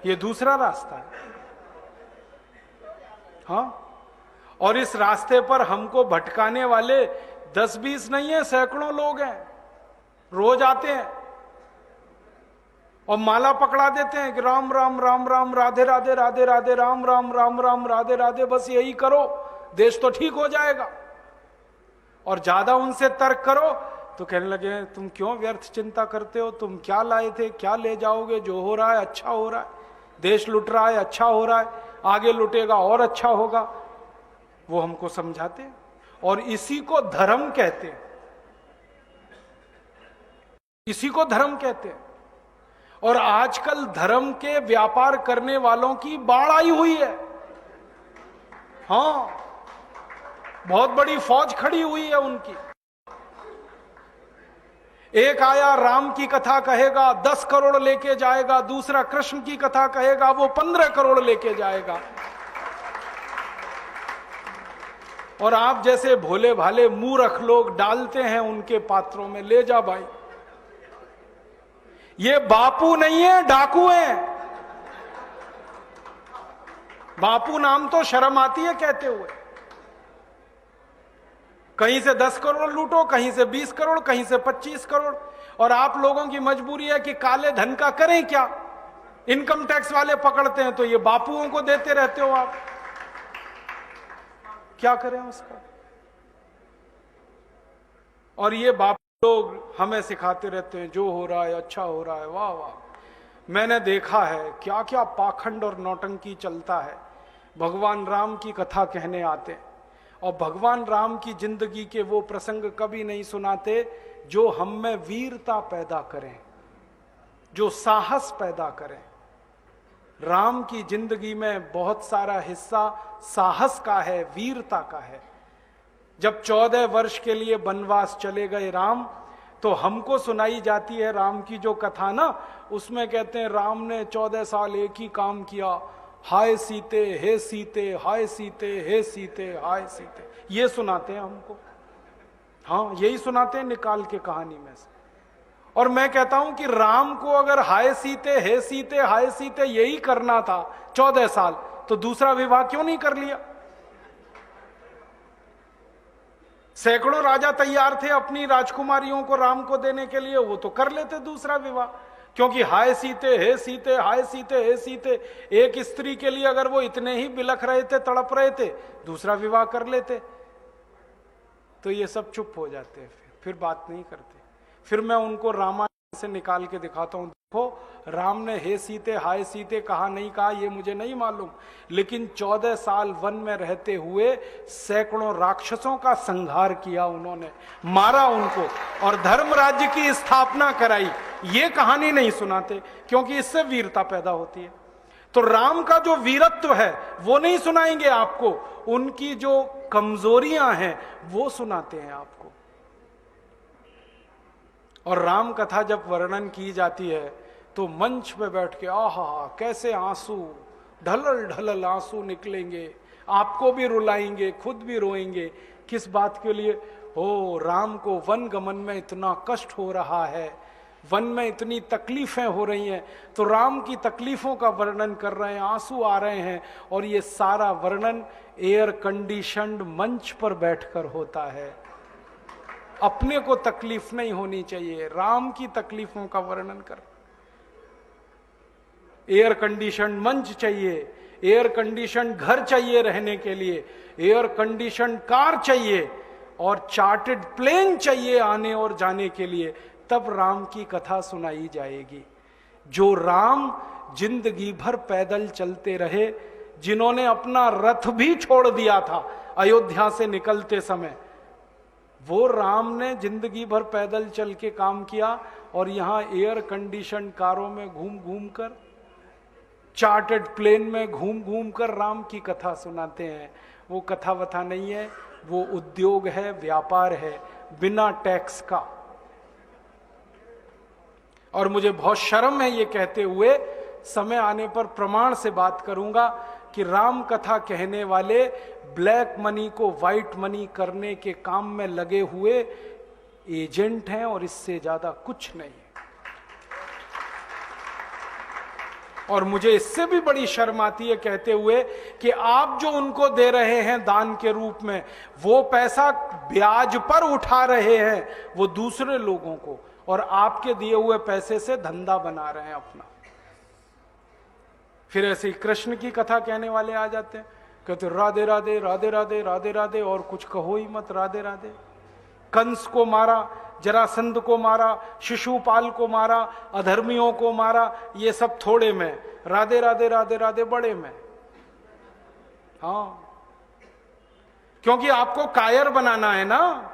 ये दूसरा रास्ता है। हाँ, और इस रास्ते पर हमको भटकाने वाले 10-20 नहीं है, सैकड़ों लोग हैं, रोज आते हैं और माला पकड़ा देते हैं कि राम राम राम राम, राधे राधे राधे राधे, राम राम राम राम, राधे राधे, बस यही करो, देश तो ठीक हो जाएगा। और ज्यादा उनसे तर्क करो तो कहने लगे तुम क्यों व्यर्थ चिंता करते हो, तुम क्या लाए थे, क्या ले जाओगे, जो हो रहा है अच्छा हो रहा है, देश लुट रहा है अच्छा हो रहा है, आगे लुटेगा और अच्छा होगा। वो हमको समझाते हैं और इसी को धर्म कहते हैं, इसी को धर्म कहते हैं। और आजकल धर्म के व्यापार करने वालों की बाढ़ आई हुई है। हाँ, बहुत बड़ी फौज खड़ी हुई है उनकी। एक आया राम की कथा कहेगा 10 करोड़ लेके जाएगा, दूसरा कृष्ण की कथा कहेगा वो 15 करोड़ लेके जाएगा। और आप जैसे भोले भाले मूर्ख लोग डालते हैं उनके पात्रों में, ले जा भाई। ये बापू नहीं है, डाकू हैं। बापू नाम तो शर्म आती है कहते हुए। कहीं से 10 करोड़ लूटो, कहीं से 20 करोड़, कहीं से 25 करोड़। और आप लोगों की मजबूरी है कि काले धन का करें क्या, इनकम टैक्स वाले पकड़ते हैं तो ये बापुओं को देते रहते हो आप, क्या करें उसका। और ये बापू लोग हमें सिखाते रहते हैं जो हो रहा है अच्छा हो रहा है, वाह वाह। मैंने देखा है क्या क्या पाखंड और नौटंकी चलता है। भगवान राम की कथा कहने आते हैं और भगवान राम की जिंदगी के वो प्रसंग कभी नहीं सुनाते जो हम में वीरता पैदा करें, जो साहस पैदा करें। राम की जिंदगी में बहुत सारा हिस्सा साहस का है, वीरता का है। जब 14 वर्ष के लिए वनवास चले गए राम, तो हमको सुनाई जाती है राम की जो कथा ना, उसमें कहते हैं राम ने 14 साल एक ही काम किया, हाय सीते हे सीते, हाय सीते हे सीते, हाय सीते, ये सुनाते हैं हमको। हाँ, यही सुनाते हैं निकाल के कहानी में से। और मैं कहता हूं कि राम को अगर हाय सीते हे सीते हाय सीते यही करना था 14 साल, तो दूसरा विवाह क्यों नहीं कर लिया। सैकड़ों राजा तैयार थे अपनी राजकुमारियों को राम को देने के लिए, वो तो कर लेते दूसरा विवाह। क्योंकि हाय सीते हे सीते, हाय सीते हे सीते, एक स्त्री के लिए अगर वो इतने ही बिलख रहे थे, तड़प रहे थे, दूसरा विवाह कर लेते। तो ये सब चुप हो जाते हैं, फिर बात नहीं करते। फिर मैं उनको रामायण से निकाल के दिखाता हूं, देखो राम ने हे सीते हाय सीते कहा नहीं कहा ये मुझे नहीं मालूम, लेकिन 14 साल वन में रहते हुए सैकड़ों राक्षसों का संहार किया उन्होंने, मारा उनको और धर्म राज्य की स्थापना कराई। ये कहानी नहीं सुनाते क्योंकि इससे वीरता पैदा होती है। तो राम का जो वीरत्व है वो नहीं सुनाएंगे आपको, उनकी जो कमजोरियां हैं वो सुनाते हैं आपको। और राम कथा जब वर्णन की जाती है तो मंच पे बैठ के आहा कैसे आंसू, ढलल ढलल आंसू निकलेंगे, आपको भी रुलाएंगे, खुद भी रोएंगे। किस बात के लिए? हो, राम को वन गमन में इतना कष्ट हो रहा है, वन में इतनी तकलीफें हो रही हैं, तो राम की तकलीफों का वर्णन कर रहे हैं, आंसू आ रहे हैं। और ये सारा वर्णन एयर कंडीशन्ड मंच पर बैठकर होता है। अपने को तकलीफ नहीं होनी चाहिए, राम की तकलीफों का वर्णन कर। एयर कंडीशन मंच चाहिए, एयर कंडीशन घर चाहिए रहने के लिए, एयर कंडीशन कार चाहिए और चार्टर्ड प्लेन चाहिए आने और जाने के लिए, तब राम की कथा सुनाई जाएगी। जो राम जिंदगी भर पैदल चलते रहे, जिन्होंने अपना रथ भी छोड़ दिया था अयोध्या से निकलते समय, वो राम ने जिंदगी भर पैदल चल के काम किया और यहां एयर कंडीशन कारों में घूम घूम कर, चार्टर्ड प्लेन में घूम घूम कर राम की कथा सुनाते हैं। वो कथा वथा नहीं है, वो उद्योग है, व्यापार है, बिना टैक्स का। और मुझे बहुत शर्म है ये कहते हुए, समय आने पर प्रमाण से बात करूंगा कि राम कथा कहने वाले ब्लैक मनी को व्हाइट मनी करने के काम में लगे हुए एजेंट हैं और इससे ज्यादा कुछ नहीं है। और मुझे इससे भी बड़ी शर्म आती है कहते हुए कि आप जो उनको दे रहे हैं दान के रूप में, वो पैसा ब्याज पर उठा रहे हैं वो दूसरे लोगों को, और आपके दिए हुए पैसे से धंधा बना रहे हैं अपना। फिर ऐसे ही कृष्ण की कथा कहने वाले आ जाते हैं, कहते राधे राधे राधे राधे राधे राधे, और कुछ कहो ही मत, राधे राधे। कंस को मारा, जरासंध को मारा, शिशुपाल को मारा, अधर्मियों को मारा, ये सब थोड़े में, राधे राधे राधे राधे बड़े में। हाँ, क्योंकि आपको कायर बनाना है ना,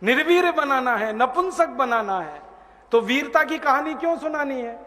निर्वीर बनाना है, नपुंसक बनाना है, तो वीरता की कहानी क्यों सुनानी है?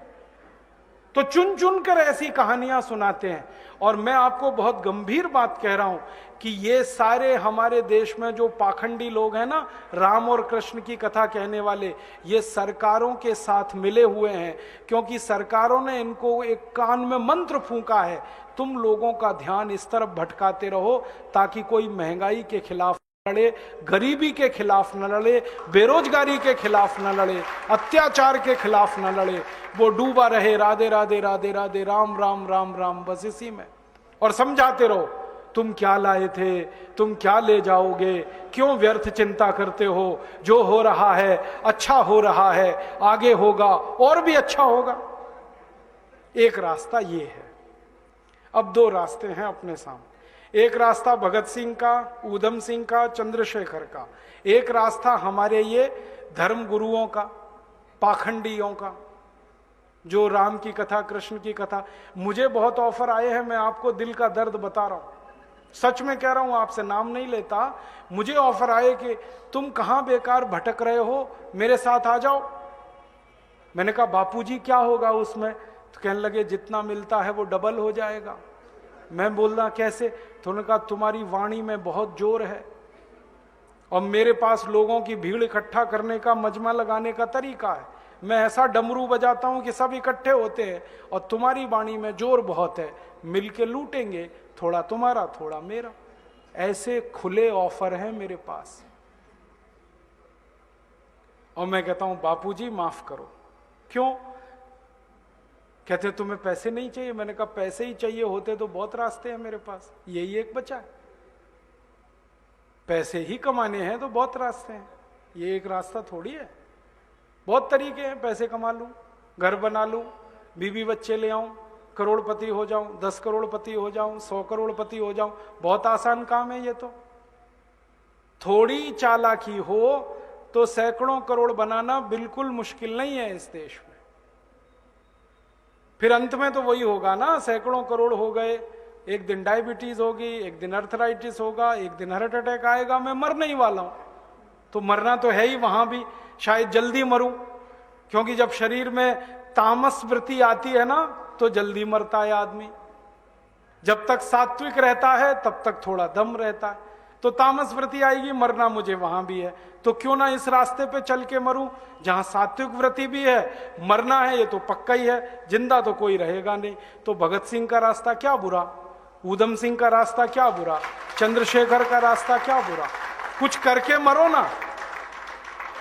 तो चुन चुन कर ऐसी कहानियां सुनाते हैं। और मैं आपको बहुत गंभीर बात कह रहा हूं कि ये सारे हमारे देश में जो पाखंडी लोग हैं ना, राम और कृष्ण की कथा कहने वाले, ये सरकारों के साथ मिले हुए हैं, क्योंकि सरकारों ने इनको एक कान में मंत्र फूंका है, तुम लोगों का ध्यान इस तरफ भटकाते रहो ताकि कोई महंगाई के खिलाफ लड़े, गरीबी के खिलाफ न लड़े, बेरोजगारी के खिलाफ न लड़े, अत्याचार के खिलाफ न लड़े, वो डूबा रहे राधे राधे राधे राधे राम राम राम राम, बस इसी में। और समझाते रहो, तुम क्या लाए थे, तुम क्या ले जाओगे, क्यों व्यर्थ चिंता करते हो, जो हो रहा है अच्छा हो रहा है, आगे होगा और भी अच्छा होगा। एक रास्ता ये है। अब दो रास्ते हैं अपने सामने, एक रास्ता भगत सिंह का, ऊधम सिंह का, चंद्रशेखर का, एक रास्ता हमारे ये धर्म गुरुओं का, पाखंडियों का, जो राम की कथा, कृष्ण की कथा। मुझे बहुत ऑफर आए हैं, मैं आपको दिल का दर्द बता रहा हूं, सच में कह रहा हूं, आपसे नाम नहीं लेता। मुझे ऑफर आए कि तुम कहां बेकार भटक रहे हो, मेरे साथ आ जाओ। मैंने कहा बापूजी क्या होगा उसमें? तो कहने लगे जितना मिलता है वो डबल हो जाएगा। मैं बोल रहा कैसे? तो उन्होंने कहा तुम्हारी वाणी में बहुत जोर है और मेरे पास लोगों की भीड़ इकट्ठा करने का, मजमा लगाने का तरीका है। मैं ऐसा डमरू बजाता हूं कि सब इकट्ठे होते हैं, और तुम्हारी वाणी में जोर बहुत है, मिलके लूटेंगे, थोड़ा तुम्हारा थोड़ा मेरा। ऐसे खुले ऑफर हैं मेरे पास। और मैं कहता हूं बापूजी माफ करो। क्यों? कहते तुम्हें पैसे नहीं चाहिए। मैंने कहा पैसे ही चाहिए होते तो बहुत रास्ते हैं मेरे पास, यही एक बचा है। पैसे ही कमाने हैं तो बहुत रास्ते हैं, ये एक रास्ता थोड़ी है। बहुत तरीके हैं, पैसे कमा लूं, घर बना लूं, बीवी बच्चे ले आऊं, करोड़पति हो जाऊं, 10 करोड़पति हो जाऊं, 100 करोड़पति हो जाऊं। बहुत आसान काम है ये तो। थोड़ी चालाकी हो तो सैकड़ों करोड़ बनाना बिल्कुल मुश्किल नहीं है इस देश में। फिर अंत में तो वही होगा ना, सैकड़ों करोड़ हो गए, एक दिन डायबिटीज होगी, एक दिन अर्थराइटिस होगा, एक दिन हार्ट अटैक आएगा, मैं मरने ही वाला हूं। तो मरना तो है ही, वहां भी शायद जल्दी मरूं, क्योंकि जब शरीर में तामस वृत्ति आती है ना तो जल्दी मरता है आदमी। जब तक सात्विक रहता है तब तक थोड़ा दम रहता है, तो तामस वृत्ति आएगी, मरना मुझे वहां भी है। तो क्यों ना इस रास्ते पे चल के मरूं जहां सात्विक वृत्ति भी है, मरना है ये तो पक्का ही है, जिंदा तो कोई रहेगा नहीं। तो भगत सिंह का रास्ता क्या बुरा, ऊधम सिंह का रास्ता क्या बुरा, चंद्रशेखर का रास्ता क्या बुरा? कुछ करके मरो ना।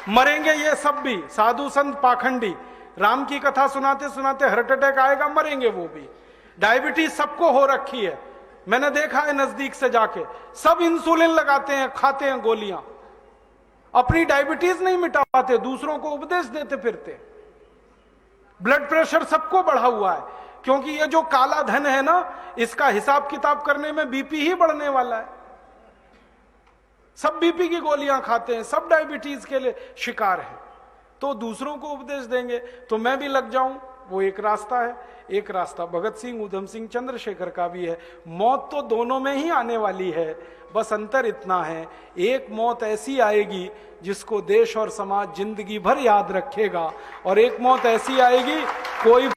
मरेंगे ये सब भी, साधु संत पाखंडी, राम की कथा सुनाते सुनाते हार्ट अटैक आएगा, मरेंगे वो भी। डायबिटीज सबको हो रखी है, मैंने देखा है नजदीक से जाके, सब इंसुलिन लगाते हैं, खाते हैं गोलियां, अपनी डायबिटीज नहीं मिटा पाते, दूसरों को उपदेश देते फिरते। ब्लड प्रेशर सबको बढ़ा हुआ है, क्योंकि ये जो काला धन है ना, इसका हिसाब किताब करने में बीपी ही बढ़ने वाला है। सब बीपी की गोलियां खाते हैं, सब डायबिटीज के लिए शिकार हैं, तो दूसरों को उपदेश देंगे तो मैं भी लग जाऊं, वो एक रास्ता है। एक रास्ता भगत सिंह, ऊधम सिंह, चंद्रशेखर का भी है। मौत तो दोनों में ही आने वाली है, बस अंतर इतना है, एक मौत ऐसी आएगी जिसको देश और समाज जिंदगी भर याद रखेगा, और एक मौत ऐसी आएगी कोई